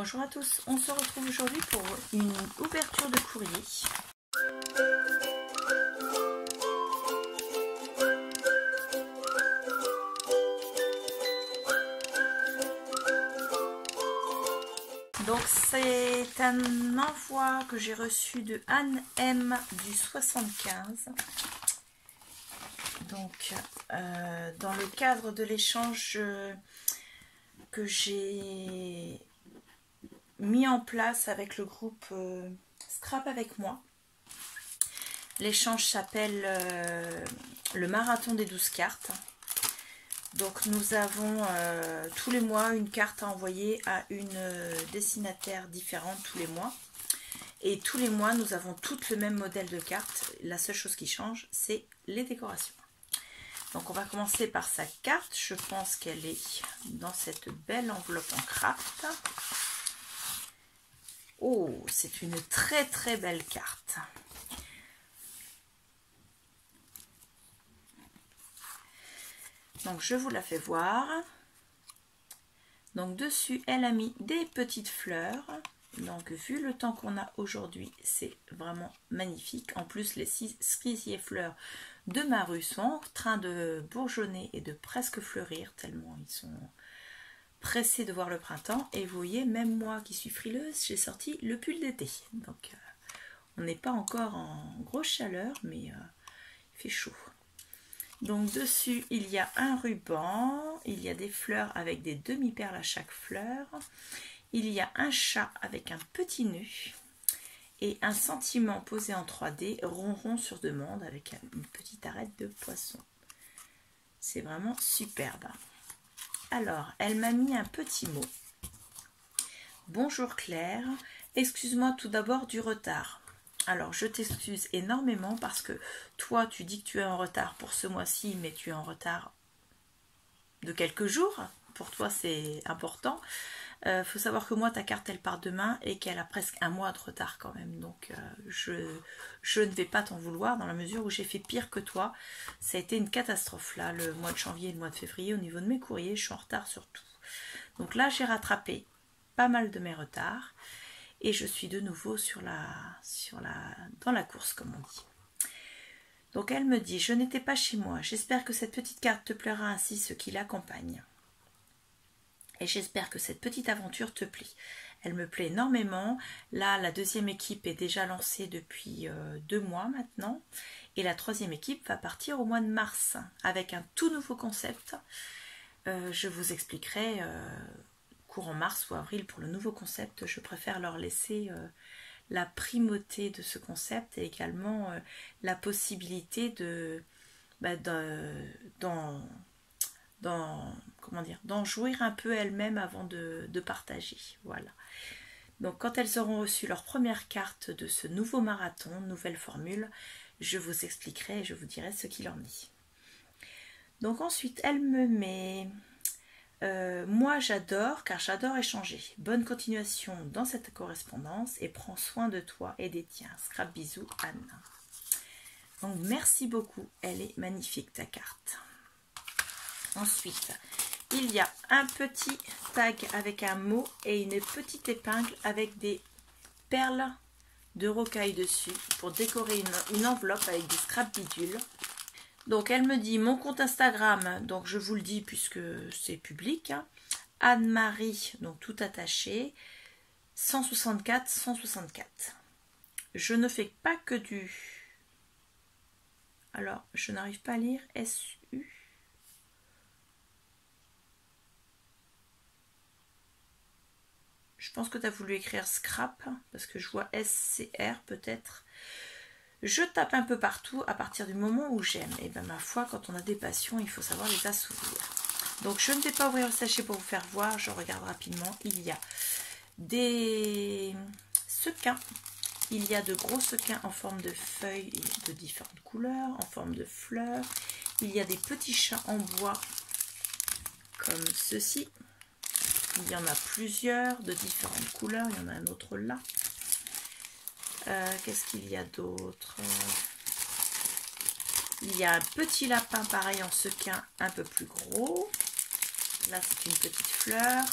Bonjour à tous, on se retrouve aujourd'hui pour une ouverture de courrier. Donc c'est un envoi que j'ai reçu de Anne M du 75. Donc dans le cadre de l'échange que j'ai mis en place avec le groupe Scrap avec moi. L'échange s'appelle le marathon des 12 cartes. Donc nous avons tous les mois une carte à envoyer à une destinataire différente tous les mois. Et tous les mois nous avons toutes le même modèle de carte. La seule chose qui change, c'est les décorations. Donc on va commencer par sa carte. Je pense qu'elle est dans cette belle enveloppe en craft. Oh, c'est une très très belle carte. Donc je vous la fais voir. Donc dessus, elle a mis des petites fleurs. Donc vu le temps qu'on a aujourd'hui, c'est vraiment magnifique. En plus, les cerisiers fleurs de ma rue sont en train de bourgeonner et de presque fleurir, tellement ils sont pressée de voir le printemps. Et vous voyez, même moi qui suis frileuse, j'ai sorti le pull d'été. Donc on n'est pas encore en grosse chaleur, mais il fait chaud. Donc dessus il y a un ruban, il y a des fleurs avec des demi-perles à chaque fleur, il y a un chat avec un petit nœud et un sentiment posé en 3D ronron sur demande avec une petite arête de poisson. C'est vraiment superbe. Alors, elle m'a mis un petit mot. Bonjour Claire, excuse-moi tout d'abord du retard. Alors, je t'excuse énormément parce que toi, tu dis que tu es en retard pour ce mois-ci, mais tu es en retard de quelques jours. Pour toi, c'est important. Faut savoir que moi, ta carte, elle part demain et qu'elle a presque un mois de retard quand même. Donc, je ne vais pas t'en vouloir dans la mesure où j'ai fait pire que toi. Ça a été une catastrophe là, le mois de janvier et le mois de février. Au niveau de mes courriers, je suis en retard sur tout. Donc là, j'ai rattrapé pas mal de mes retards. Et je suis de nouveau dans la course, comme on dit. Donc elle me dit, je n'étais pas chez moi. J'espère que cette petite carte te plaira ainsi ce qui l'accompagne. Et j'espère que cette petite aventure te plaît. Elle me plaît énormément. Là, la deuxième équipe est déjà lancée depuis 2 mois maintenant. Et la troisième équipe va partir au mois de mars avec un tout nouveau concept. Je vous expliquerai courant mars ou avril pour le nouveau concept. Je préfère leur laisser la primauté de ce concept et également la possibilité d'en jouir un peu elles-mêmes avant de partager. Voilà. Donc quand elles auront reçu leur première carte de ce nouveau marathon, nouvelle formule, je vous expliquerai et je vous dirai ce qu'il en est. Donc ensuite, elle me met... moi j'adore car j'adore échanger. Bonne continuation dans cette correspondance et prends soin de toi et des tiens. Scrap bisous Anne. Donc merci beaucoup, elle est magnifique ta carte. Ensuite, il y a un petit tag avec un mot et une petite épingle avec des perles de rocaille dessus pour décorer une enveloppe avec des scrap bidules. Donc elle me dit mon compte Instagram, donc je vous le dis puisque c'est public, hein. Anne-Marie, donc tout attaché, 164 164. Je ne fais pas que du... Alors, je n'arrive pas à lire SU. Je pense que tu as voulu écrire scrap, parce que je vois SCR peut-être. Je tape un peu partout à partir du moment où j'aime. Et bien ma foi, quand on a des passions, il faut savoir les assouvir. Donc je ne vais pas ouvrir le sachet pour vous faire voir, je regarde rapidement. Il y a des sequins. Il y a de gros sequins en forme de feuilles de différentes couleurs, en forme de fleurs. Il y a des petits chats en bois comme ceci. Il y en a plusieurs de différentes couleurs. Il y en a un autre là. Qu'est-ce qu'il y a d'autre? Il y a un petit lapin pareil en sequin un peu plus gros. Là c'est une petite fleur.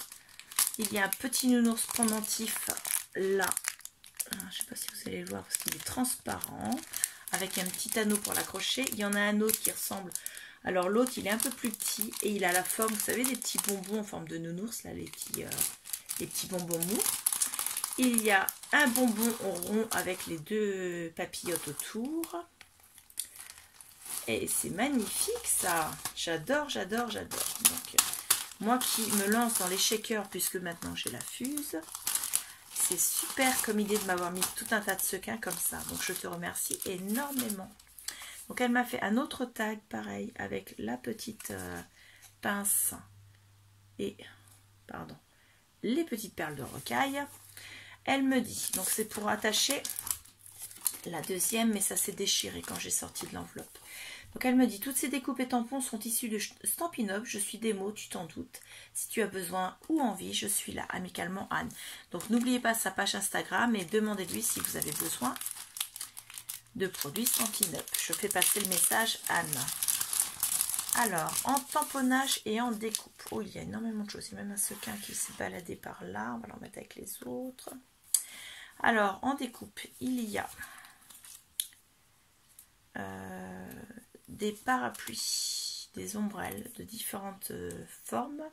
Il y a un petit nounours pendentif là. Je ne sais pas si vous allez le voir parce qu'il est transparent. Avec un petit anneau pour l'accrocher. Il y en a un autre qui ressemble... Alors l'autre, il est un peu plus petit et il a la forme, vous savez, des petits bonbons en forme de nounours, là, les petits bonbons mous. Il y a un bonbon rond avec les deux papillotes autour. Et c'est magnifique ça. J'adore, j'adore, j'adore. Donc, moi qui me lance dans les shakers, puisque maintenant j'ai la fuse, c'est super comme idée de m'avoir mis tout un tas de sequins comme ça. Donc je te remercie énormément. Donc elle m'a fait un autre tag pareil avec la petite pince et pardon, les petites perles de rocaille. Elle me dit, donc c'est pour attacher la deuxième, mais ça s'est déchiré quand j'ai sorti de l'enveloppe. Donc elle me dit, toutes ces découpes et tampons sont issus de Stampin' Up, je suis démo, tu t'en doutes. Si tu as besoin ou envie, je suis là, amicalement Anne. Donc n'oubliez pas sa page Instagram et demandez-lui si vous avez besoin de produits Stampin' Up. Je fais passer le message Anne. Alors, en tamponnage et en découpe. Oh, il y a énormément de choses. Il y a même un sequin qui s'est baladé par là. On va l'en mettre avec les autres. Alors, en découpe, il y a des parapluies, des ombrelles de différentes formes.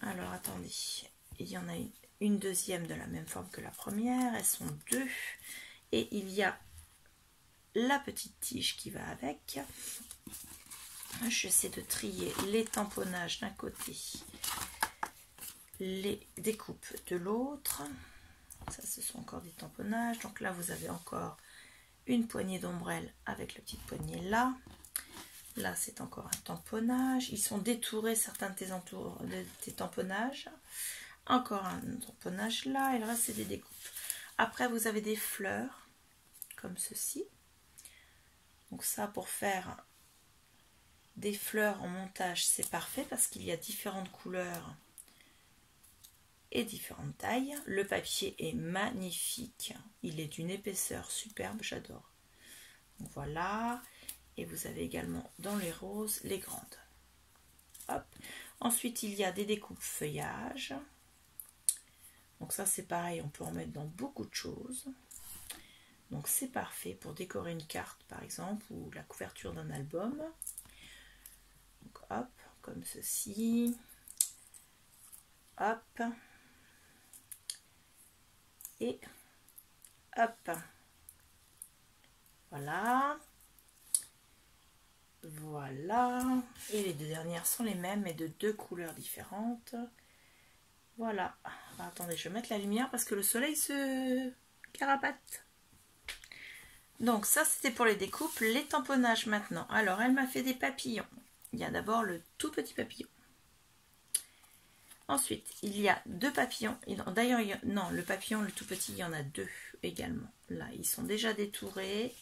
Alors, attendez. Il y en a une deuxième de la même forme que la première. Elles sont deux. Et il y a la petite tige qui va avec. J'essaie de trier les tamponnages d'un côté, les découpes de l'autre. Ça, ce sont encore des tamponnages. Donc là, vous avez encore une poignée d'ombrelles avec la petite poignée là. Là, c'est encore un tamponnage. Ils sont détourés, certains de tes tamponnages. Encore un tamponnage là. Et le reste, c'est des découpes. Après, vous avez des fleurs comme ceci. Donc ça, pour faire des fleurs en montage, c'est parfait parce qu'il y a différentes couleurs et différentes tailles. Le papier est magnifique. Il est d'une épaisseur superbe, j'adore. Voilà. Et vous avez également dans les roses, les grandes. Hop. Ensuite, il y a des découpes feuillage. Donc ça, c'est pareil, on peut en mettre dans beaucoup de choses. Donc c'est parfait pour décorer une carte par exemple ou la couverture d'un album. Donc hop, comme ceci. Hop. Et hop. Voilà. Voilà. Et les deux dernières sont les mêmes mais de deux couleurs différentes. Voilà. Alors, attendez, je vais mettre la lumière parce que le soleil se carapate. Donc ça c'était pour les découpes, les tamponnages maintenant. Alors elle m'a fait des papillons. Il y a d'abord le tout petit papillon. Ensuite il y a deux papillons. D'ailleurs non, le papillon le tout petit il y en a deux également. Là ils sont déjà détourés.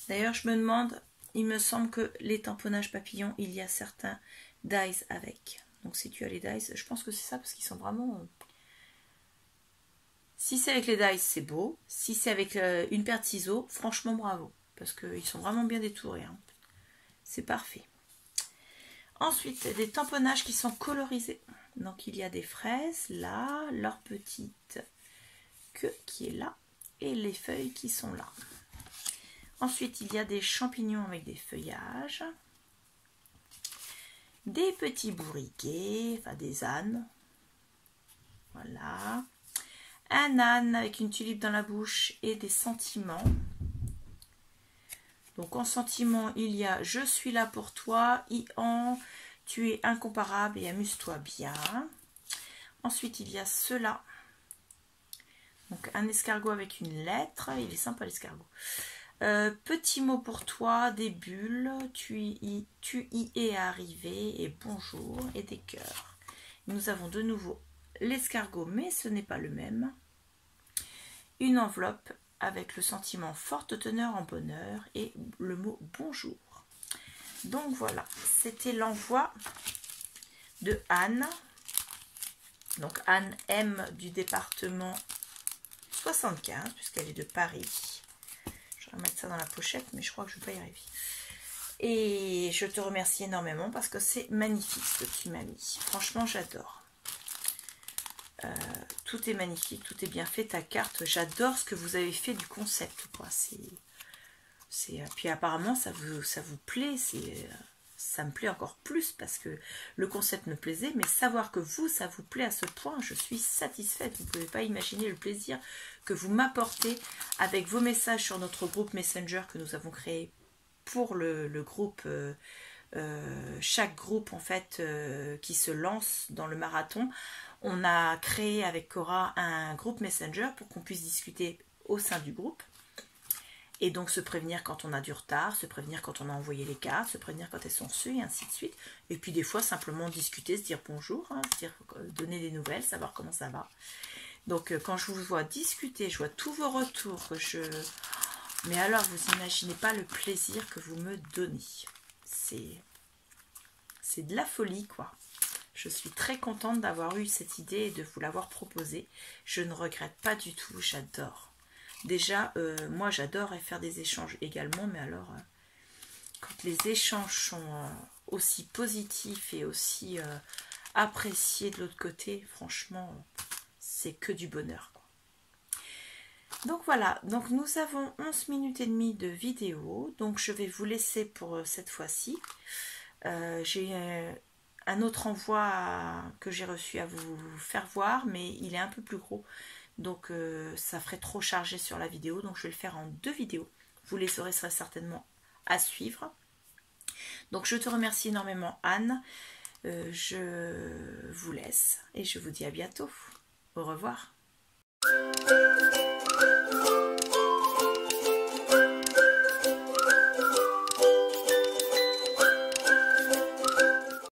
D'ailleurs je me demande, il me semble que les tamponnages papillons il y a certains dies avec. Donc si tu as les dies, je pense que c'est ça parce qu'ils sont vraiment... Si c'est avec les dies, c'est beau. Si c'est avec une paire de ciseaux, franchement bravo. Parce qu'ils sont vraiment bien détourés. Hein. C'est parfait. Ensuite, des tamponnages qui sont colorisés. Donc il y a des fraises là, leur petite queue qui est là. Et les feuilles qui sont là. Ensuite, il y a des champignons avec des feuillages. Des petits bourriquets, enfin des ânes. Voilà. Un âne avec une tulipe dans la bouche et des sentiments. Donc en sentiment, il y a « Je suis là pour toi »,« Ian, tu es incomparable et amuse-toi bien ». Ensuite, il y a cela. Donc un escargot avec une lettre. Il est sympa l'escargot. Petit mot pour toi, des bulles, tu y es arrivé et bonjour et des cœurs. Nous avons de nouveau l'escargot, mais ce n'est pas le même. Une enveloppe avec le sentiment forte teneur en bonheur et le mot bonjour. Donc voilà, c'était l'envoi de Anne. Donc Anne M du département 75, puisqu'elle est de Paris. Je vais remettre ça dans la pochette, mais je crois que je ne vais pas y arriver. Et je te remercie énormément parce que c'est magnifique ce que tu m'as mis. Franchement, j'adore. tout est magnifique, tout est bien fait, ta carte. J'adore ce que vous avez fait du concept, quoi. Puis apparemment, ça vous plaît, ça me plaît encore plus parce que le concept me plaisait, mais savoir que vous, ça vous plaît à ce point, je suis satisfaite. Vous ne pouvez pas imaginer le plaisir que vous m'apportez avec vos messages sur notre groupe Messenger que nous avons créé pour le groupe, chaque groupe en fait qui se lance dans le marathon. On a créé avec Cora un groupe Messenger pour qu'on puisse discuter au sein du groupe. Et donc se prévenir quand on a du retard, se prévenir quand on a envoyé les cartes, se prévenir quand elles sont reçues, et ainsi de suite. Et puis des fois simplement discuter, se dire bonjour, hein, donner des nouvelles, savoir comment ça va. Donc quand je vous vois discuter, je vois tous vos retours, mais alors vous imaginez pas le plaisir que vous me donnez. C'est de la folie, quoi. Je suis très contente d'avoir eu cette idée et de vous l'avoir proposée. Je ne regrette pas du tout, j'adore. Déjà, moi j'adore faire des échanges également, mais alors, quand les échanges sont aussi positifs et aussi appréciés de l'autre côté, franchement, c'est que du bonheur, quoi. Donc voilà, donc nous avons 11 minutes et demie de vidéo, donc je vais vous laisser pour cette fois-ci. J'ai un autre envoi que j'ai reçu à vous faire voir, mais il est un peu plus gros. Donc ça ferait trop chargé sur la vidéo, donc je vais le faire en 2 vidéos. Vous les aurez certainement à suivre. Donc je te remercie énormément, Anne. Je vous laisse et je vous dis à bientôt. Au revoir.